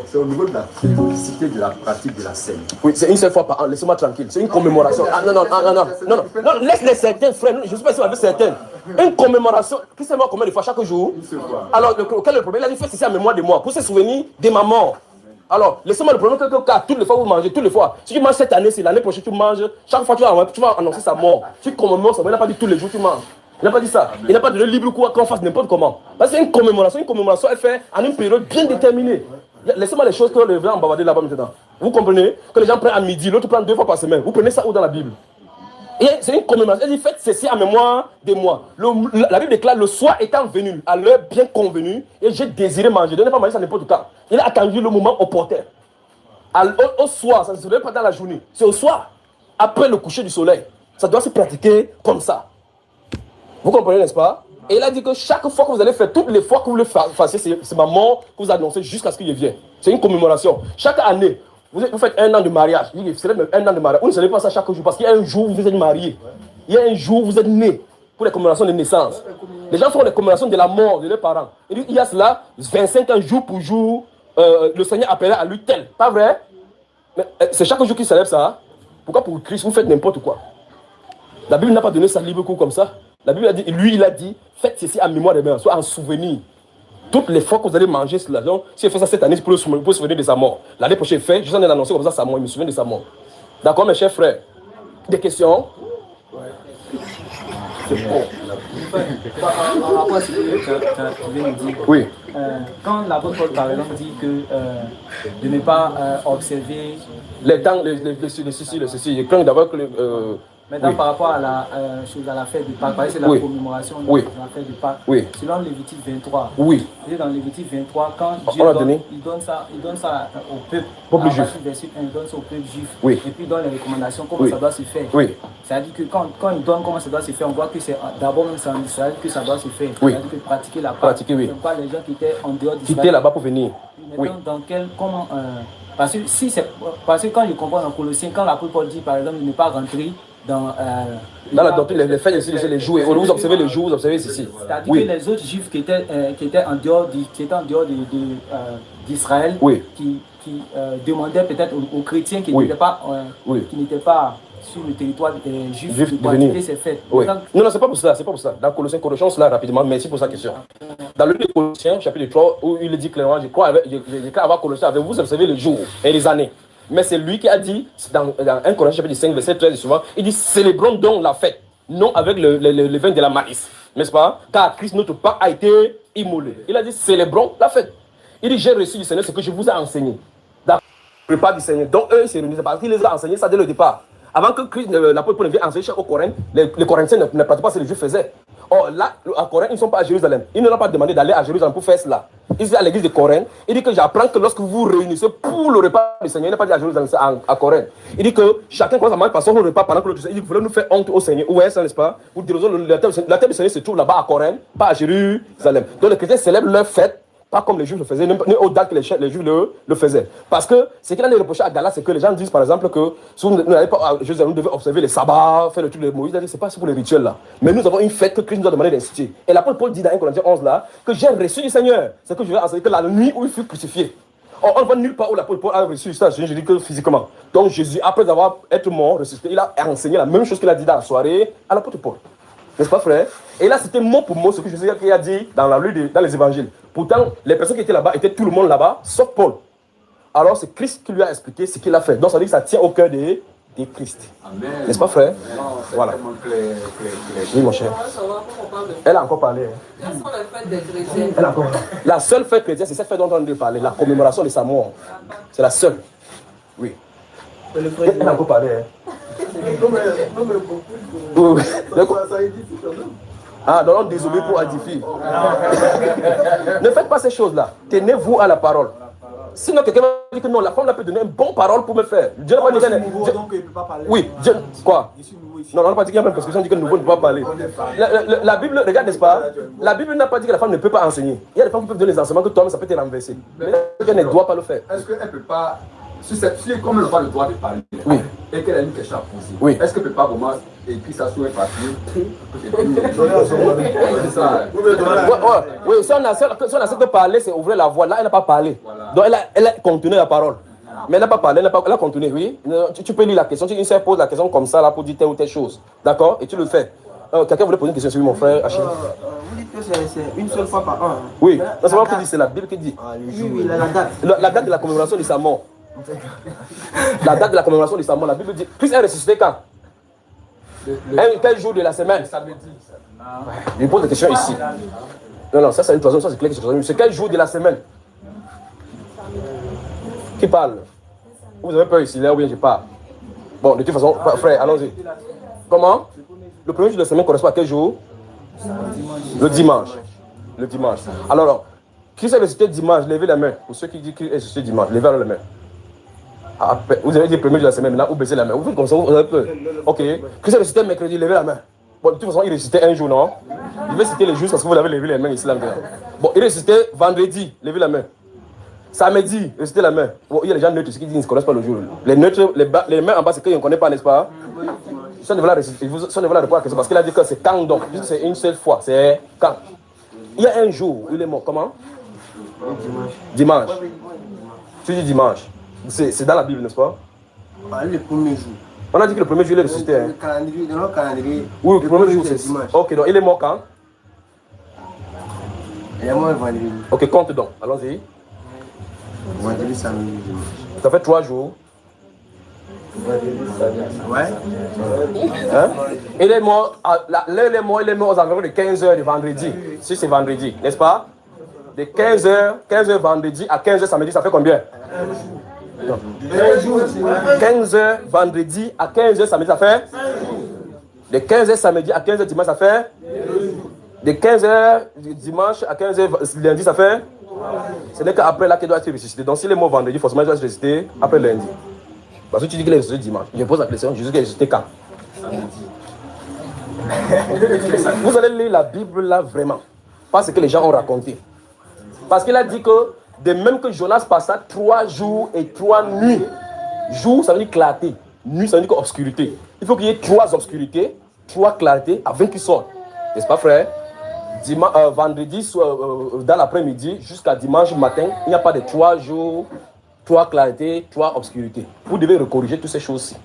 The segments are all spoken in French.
C'est au niveau de la périodicité de la pratique de la scène. Oui, c'est une seule fois par an, laissez-moi tranquille. C'est une commémoration. Ah non, laisse les certains, frère. Je ne sais pas si vous avez certains. Une commémoration, qui sait moi combien de fois chaque jour? Alors, quel est le problème? Il a dit, faites ceci en mémoire de moi, pour se souvenir de ma mort. Alors, laissez-moi le problème que toutes les fois vous mangez, toutes les fois. Si tu manges cette année, c'est l'année prochaine tu manges. Chaque fois tu vas annoncer sa mort. Tu commémores ça, mais il n'a pas dit tous les jours tu manges. Il n'a pas dit ça. Il n'a pas donné libre quoi qu'on fasse n'importe comment. Parce que c'est une commémoration. Une commémoration est faite en une période bien déterminée. Laissez-moi les choses que les gens ont bavardé là-bas maintenant. Vous comprenez? Que les gens prennent à midi, l'autre prend 2 fois par semaine. Vous prenez ça où dans la Bible? C'est une commémoration. Il dit faites ceci en mémoire de moi. La Bible déclare le soir étant venu, à l'heure bien convenue, et j'ai désiré manger. Je n'ai pas mangé ça n'importe quand. Il a attendu le moment opportun. Au soir, ça ne se fait pas dans la journée. C'est au soir, après le coucher du soleil. Ça doit se pratiquer comme ça. Vous comprenez, n'est-ce pas? Et il a dit que chaque fois que vous allez faire, toutes les fois que vous le fassiez, c'est ma mort que vous annoncez jusqu'à ce qu'il vienne. C'est une commémoration. Chaque année, vous faites 1 an de mariage. Il célèbre 1 an de mariage. Vous ne célébrez pas ça chaque jour parce qu'il y a un jour où vous êtes marié. Il y a un jour où vous êtes né pour les commémorations de naissance. Les gens font les commémorations de la mort de leurs parents. Il y a cela, 25 ans jour pour jour, le Seigneur appelait à lui tel. Pas vrai? Mais c'est chaque jour qu'il célèbre ça. Pourquoi pour Christ vous faites n'importe quoi? La Bible n'a pas donné ça libre cours comme ça. La Bible a dit, lui il a dit, faites ceci en mémoire de moi, soit en souvenir. Toutes les fois que vous allez manger cela, donc si il fait ça cette année, c'est pour se souvenir de sa mort. L'année prochaine, il fait, je vous en ai annoncé comme ça sa mort, il me souvient de sa mort. D'accord, mes chers frères? Des questions? C'est bon. En rapport à ce que tu viens de dire, oui. Quand l'apôtre Paul par exemple dit que de ne pas observer les temps, ceci, je crains d'avoir que maintenant, par rapport à la chose à la fête de Pâques, c'est la commémoration de la fête de Pâques. Selon Lévitique 23. Oui. Dans Lévitique 23, quand Dieu il donne ça au peuple juif. Verset 1, il donne ça au peuple juif. Oui. Et puis il donne les recommandations, comment ça doit se faire. Oui. C'est-à-dire que quand il donne comment ça doit se faire, on voit que c'est d'abord même ça, c'est-à-dire que ça doit se faire. Oui. C'est-à-dire que pratiquer la Pâque. Pratiquer, oui. Pas les gens qui étaient en dehors d'Israël. Quitter là-bas pour venir. Oui. Parce que quand je comprends dans Colossiens, quand l'apôtre Paul dit par exemple de ne pas rentrer dans la doctrine, les fêtes, les jours, vous observez les jours, vous observez ceci. C'est-à-dire que les autres juifs qui étaient en dehors d'Israël, qui demandaient peut-être aux chrétiens qui n'étaient pas sur le territoire juif de pratiquer ces fêtes. Non, c'est pas pour ça, c'est pas pour ça. Dans Colossiens, corrigeons cela rapidement, merci pour sa question. Dans le livre de Colossiens, chapitre 3, où il dit clairement, je crois avoir Colossiens avec vous, vous observez les jours et les années. Mais c'est lui qui a dit, dans 1 Corinthiens chapitre 5, verset 13, souvent, il dit, célébrons donc la fête, non avec le vin de la malice, n'est-ce pas? Car Christ, notre Pâque, a été immolé. Il a dit, célébrons la fête. Il dit, j'ai reçu du Seigneur ce que je vous ai enseigné. Dans le repas du Seigneur. Donc eux, ils se réunissaient parce qu'il les a enseignés ça dès le départ. Avant que Christ, l'apôtre Paul vienne enseigner au Corinth, les Corinthiens ne pratiquaient pas ce que les Juifs faisaient. Or là, à Corinthe, ils ne sont pas à Jérusalem. Il ne leur a pas demandé d'aller à Jérusalem pour faire cela. Il dit à l'église de Corinthe, il dit que j'apprends que lorsque vous vous réunissez pour le repas du Seigneur, il n'a pas dit à Jérusalem, c'est à Corinthe. Il dit que chacun commence à manger par son repas pendant que l'autre. Il dit que vous voulez nous faire honte au Seigneur. Où est ça, n'est-ce pas? Vous direz, la table du Seigneur se trouve là-bas à Corinthe, pas à Jérusalem. Donc les chrétiens célèbrent leur fête. Pas comme les Juifs le faisaient, ni aux dates que les Juifs le faisaient. Parce que ce qu'il a reproché à Galate, c'est que les gens disent par exemple que si vous n'allez pas à Jérusalem, vous devez observer les sabbats, faire le truc de Moïse. Il a dit c'est pas pour les rituels là. Mais nous avons une fête que Christ nous a demandé d'instituer. Et l'apôtre Paul dit dans 1 Corinthiens 11 là que j'ai reçu du Seigneur. C'est que je vais enseigner que la nuit où il fut crucifié. Or, on ne voit nulle part où l'apôtre Paul a reçu ça, je dis que physiquement. Donc Jésus, après avoir été mort, ressuscité, il a enseigné la même chose qu'il a dit dans la soirée à l'apôtre Paul. N'est-ce pas, frère? Et là, c'était mot pour mot ce que Jésus a dit dans les évangiles. Pourtant, les personnes qui étaient là-bas étaient tout le monde là-bas, sauf Paul. Alors, c'est Christ qui lui a expliqué ce qu'il a fait. Donc, ça veut dire que ça tient au cœur de Christ. N'est-ce pas, frère? Voilà. Oui, mon cher. Elle a encore parlé. Elle a encore parlé. La seule fête chrétienne, c'est cette fête dont on vient de parler, la commémoration de sa mort. C'est la seule. Oui. Elle a encore parlé. Oui. Ah, non, désolé pour édifier. Ne faites pas ces choses-là. Tenez-vous à la parole. Sinon, quelqu'un va dire que non, la femme peut donner une bonne parole pour me faire. Dieu n'a pas dit qu'elle oui, Dieu. Quoi? Non, on n'a pas dit qu'il y a même parce que dit que le nouveau ne peut pas parler. La Bible, regarde, n'est-ce pas? La Bible n'a pas dit que la femme ne peut pas enseigner. Il y a des femmes qui peuvent donner des enseignements que toi-même ça peut te renverser. Mais elle ne doit pas le faire. Est-ce qu'elle ne peut pas, si comme elle n'a pas le droit de parler, et qu'elle a une question à poser, est-ce qu'elle ne peut pas vraiment écrit ça sur un papier. C'est ça. Oui, si on a de parler, c'est ouvrir la voie. Là, elle n'a pas parlé. Voilà. Donc, elle a contenu la parole. Mais elle n'a pas parlé, elle a contenu, oui. Tu peux lire la question. Tu poses la question comme ça là, pour dire telle ou telle chose. D'accord? Et tu le fais. Quelqu'un voulait poser une question sur mon frère Achille. Vous dites que c'est une seule fois par an. Oui, c'est pas qui dit, c'est la Bible qui dit. Oui, la date. La date de la commémoration de sa mort. La date de la commémoration de sa mort, la Bible dit. Christ est ressuscité quand? Quel jour de la semaine? Samedi. Il pose des questions ici. Non, ça c'est une troisième, ça c'est clair que c'est troisième. C'est quel jour de la semaine? Qui parle? Vous avez peur ici, là ou bien je parle? Bon, de toute façon, frère, allons-y. Comment? Le premier jour de la semaine correspond à quel jour? Le dimanche. Le dimanche. Alors, qui s'est ressuscité dimanche? Levez la main. Pour ceux qui disent qu'il est ressuscité dimanche, levez la main. Vous avez dit le premier jour de la semaine, maintenant, vous baissez la main. Vous faites comme ça, vous avez peur. Ok. Qui s'est ressuscité mercredi? Levez la main. Bon, de toute façon, il ressuscitait un jour, non? Je vais citer les jours parce que vous avez levé les mains ici. Là. Bon, il ressuscitait vendredi. Levez la main. Samedi, ressuscité la main. Bon, il y a les gens neutres qui disent qu'ils ne connaissent pas le jour. Les neutres, les mains en bas, c'est qu'ils ne connaissent pas, n'est-ce pas? Ça ne veut la répondre à la question parce qu'il a dit que c'est quand donc. Puisque c'est une seule fois. C'est quand. Il y a un jour où il est mort. Comment? Dimanche. Tu dis dimanche. C'est dans la Bible, n'est-ce pas? Le premier jour. On a dit que le premier jour il est ressuscité. Hein? Dans le calendrier. Oui, le premier jour c'est dimanche. Ok, donc il est mort quand? Il est mort vendredi. Ok, compte donc. Allons-y. Vendredi, samedi, dimanche. Ça fait 3 jours. Ouais. Hein? Il est mort, il est mort aux environs de 15h de vendredi. Si c'est vendredi, n'est-ce pas? De 15h vendredi à 15h samedi, ça fait combien? 15h vendredi à 15h samedi, ça fait? De 15h samedi à 15h dimanche, ça fait? De 15h dimanche à 15h lundi, ça fait? Ce n'est qu'après là qu'il doit être ressuscité. Donc s'il est mort vendredi, forcément il doit être ressuscité après lundi. Parce que tu dis qu'il est ressuscité dimanche. Je pose la question, Jésus est ressuscité quand? Vous allez lire la Bible là vraiment. Pas ce que les gens ont raconté. Parce qu'il a dit que de même que Jonas passa 3 jours et 3 nuits. Jour, ça veut dire clarté. Nuit, ça veut dire obscurité. Il faut qu'il y ait 3 obscurités, 3 clartés avant qu'ils sortent. N'est-ce pas, frère? Vendredi, dans l'après-midi, jusqu'à dimanche matin, il n'y a pas de 3 jours, 3 clarités, 3 obscurités. Vous devez recorriger toutes ces choses-ci.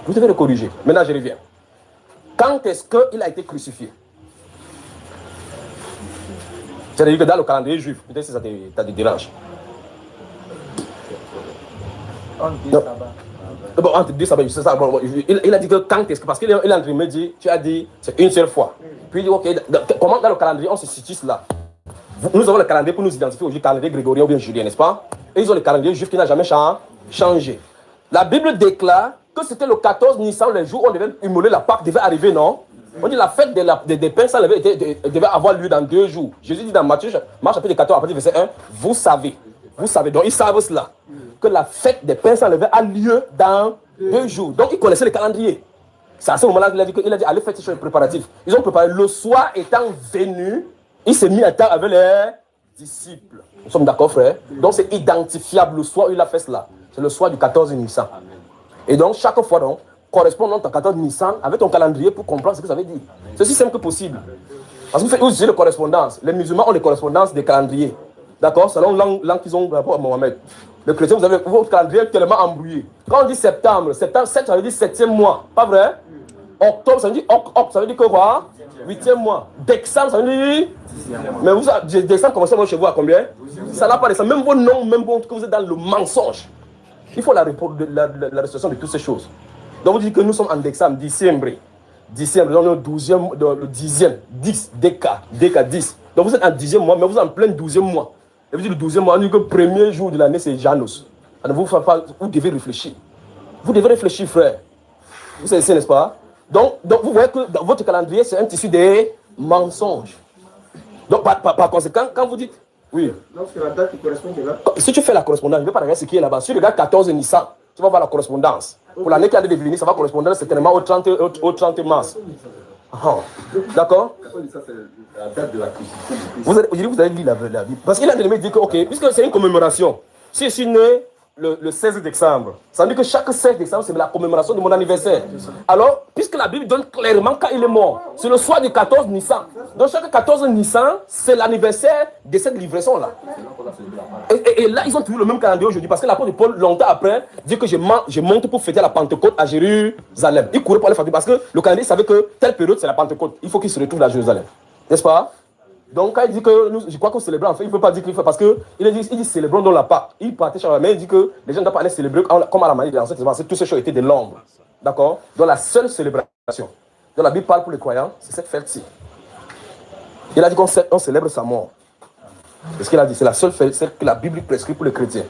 Vous devez recorriger. Maintenant, je reviens. Quand est-ce qu'il a été crucifié? C'est-à-dire que dans le calendrier juif, peut-être que ça te dérange. Bon, entre deux sabbats, c'est ça. Bon, il a dit que quand est-ce que, parce qu'il est en train de me dire, tu as dit, c'est une seule fois. Puis il dit, ok, comment dans le calendrier on se situe là? Nous avons le calendrier pour nous identifier au calendrier grégorien ou bien julien, n'est-ce pas? Et ils ont le calendrier juif qui n'a jamais changé. La Bible déclare que c'était le 14 Nissan, le jour où on devait immoler la Pâque, devait arriver, non? On dit la fête des pains, ça devait avoir lieu dans 2 jours. Jésus dit dans Matthieu, Marc chapitre 14, à partir du verset 1, vous savez, donc ils savent cela, que la fête des pains, ça devait avoir lieu dans 2 jours. Donc ils connaissaient le calendrier. C'est à ce moment-là qu'il a dit, allez faire ces choses préparatives. Ils ont préparé, le soir étant venu, il s'est mis à table avec les disciples. Nous sommes d'accord, frère? Donc c'est identifiable le soir où il a fait cela. C'est le soir du 14 Nissan. Et donc chaque fois, donc, correspondant à 14 Nissan avec ton calendrier pour comprendre ce que ça veut dire. C'est aussi simple que possible. Parce que vous utilisez les correspondances. Les musulmans ont les correspondances des calendriers. D'accord? Selon l'an qu'ils ont rapport à Mohamed. Les chrétiens, vous avez votre calendrier tellement embrouillé. Quand on dit septembre, 7 ça veut dire 7e mois. Pas vrai? Octobre, ça veut dire ça veut dire que quoi? 8e mois. Décembre, ça veut dire. Mais vous, décembre, commencez chez vous à combien? Ça n'a pas de ça. Même vos noms, même que vous êtes dans le mensonge. Il faut la restitution de toutes ces choses. Donc vous dites que nous sommes en décembre, décembre, donc le 12e, le 10e, 10, DK 10. Donc vous êtes en 10e mois, mais vous êtes en plein 12e mois. Et vous dites le 12e mois, on dit que le premier jour de l'année, c'est Janus. Alors vous devez réfléchir. Vous devez réfléchir, frère. Vous savez, n'est-ce pas? Donc vous voyez que dans votre calendrier, c'est un tissu des mensonges. Donc par conséquent, quand vous dites, oui. Donc c'est la date qui correspond là. Si tu fais la correspondance, je ne vais pas regarder ce qui est là-bas. Si tu regardes 14 Nissan, tu vas voir la correspondance. Pour l'année qui a de venir, ça va correspondre certainement au 30 mars. D'accord? Ça, c'est la date de la crucifixion. Vous allez lire la Bible. Parce qu'il a de me dire que, ok, puisque c'est une commémoration, si je suis né le 16 décembre. Ça veut dire que chaque 16 décembre, c'est la commémoration de mon anniversaire. Alors, puisque la Bible donne clairement quand il est mort, c'est le soir du 14 Nissan. Donc, chaque 14 Nissan, c'est l'anniversaire de cette livraison-là. Et là, ils ont toujours le même calendrier aujourd'hui. Parce que l'apôtre Paul, longtemps après, dit que je monte pour fêter la Pentecôte à Jérusalem. Il courait pour aller faire parce que le calendrier savait que telle période, c'est la Pentecôte. Il faut qu'il se retrouve à Jérusalem. N'est-ce pas? Donc, quand il dit que nous, je crois qu'on célèbre, en fait, il ne peut pas dire qu'il fait parce qu'il dit célébrons dans la Pâque. Il partait sur la main, il dit que les gens ne doivent pas aller célébrer comme à la manière de l'Ancien Testament. Toutes ces choses étaient de l'ombre. D'accord? Donc, la seule célébration dont la Bible parle pour les croyants, c'est cette fête-ci. Il a dit qu'on célèbre sa mort. C'est ce qu'il a dit. C'est la seule fête celle que la Bible prescrit pour les chrétiens.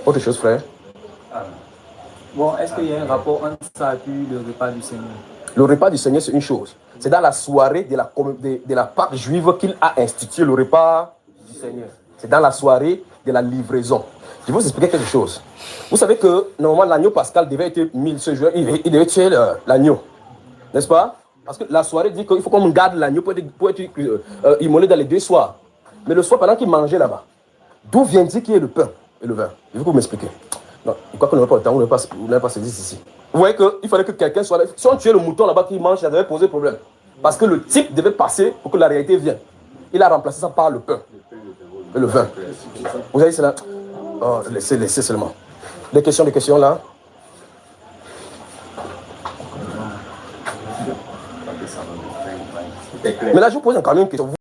Autre chose, frère? Bon, est-ce qu'il y a un rapport entre ça et le repas du Seigneur? Le repas du Seigneur, c'est une chose. C'est dans la soirée de la Pâque juive qu'il a institué le repas du Seigneur. C'est dans la soirée de la livraison. Je vais vous expliquer quelque chose. Vous savez que normalement l'agneau pascal devait être mis ce jour, il devait tuer l'agneau. N'est-ce pas? Parce que la soirée dit qu'il faut qu'on garde l'agneau pour être immolé dans les 2 soirs. Mais le soir, pendant qu'il mangeait là-bas, d'où vient-il qu'il y ait le pain et le vin? Je vais vous m'expliquer. Non, je crois qu'on n'a pas le temps, on n'a pas saisi ici. Vous voyez qu'il fallait que quelqu'un soit là. Si on tuait le mouton là-bas qui mange, ça devait poser problème. Parce que le type devait passer pour que la réalité vienne. Il a remplacé ça par le pain et le vin. Vous avez cela? Oh, laissez seulement. Des questions là? Mais là, je vous pose quand même une question.